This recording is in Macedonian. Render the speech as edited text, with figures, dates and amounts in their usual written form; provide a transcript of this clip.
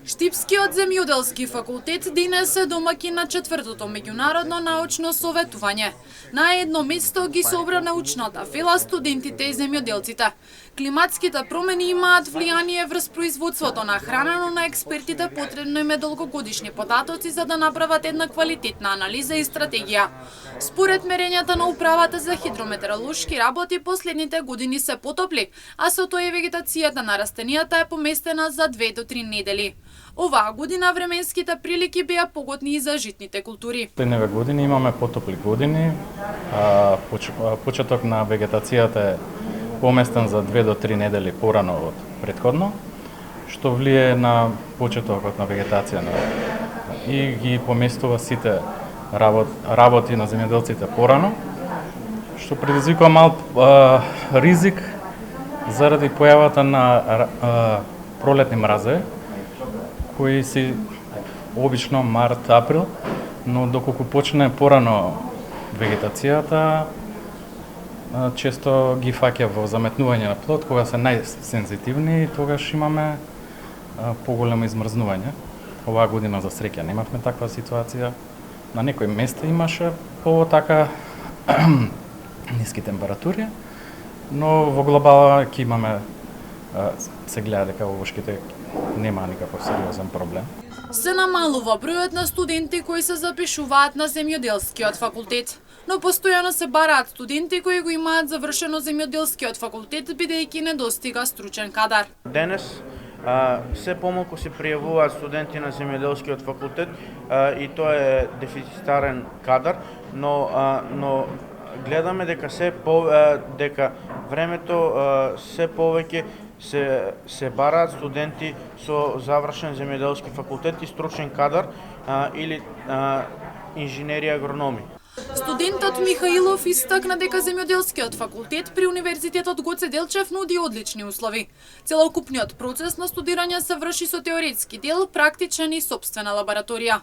Штипскиот земјоделски факултет денес е домаќин на четвртото меѓународно научно советување. На едно место ги собра научната фела студентите и земјоделците. Климатските промени имаат влијание врз производството на храна, но на експертите потребно им е долгогодишни податоци за да направат една квалитетна анализа и стратегија. Според мерењата на управата за хидрометеоролошки работи, последните години се потопли, а со тоа и вегетацијата на растенијата е поместена за 2 до 3 недели. Оваа година временските прилики беа погодни и за житните култури. Следниве години имаме потопли години, почеток на вегетацијата е поместен за 2 до 3 недели порано од претходно, што влие на почетокот на вегетација и ги поместува сите работи на земјоделците порано, што предизвикува мал ризик заради појавата на пролетни мразе, кои си обично март, април, но доколку почне порано вегетацијата, често ги фаќа во заметнување на плод, кога се најсензитивни, тогаш имаме поголемо измрзнување. Оваа година за среќа немавме таква ситуација. На некои места имаше така ниски температури, но во глобала ќе имаме се гледа дека овошките нема никаков сериозен проблем. Се намалува бројот на студенти кои се запишуваат на земјоделскиот факултет, но постојано се бараат студенти кои го имаат завршено земјоделскиот факултет, бидејќи недостига стручен кадар. Денес се помалку се пријавуваат студенти на земјоделскиот факултет и тоа е дефицитарен кадар, но гледаме дека дека времето се повеќе се бараат студенти со завршен земјоделски факултет и стручен кадар или инженери агрономи. Студентот Михаилов истакна дека земјоделскиот факултет при Универзитетот Гоце Делчев нуди одлични услови. Целокупниот процес на студирање се врши со теоретски дел, практичен и сопствена лабораторија.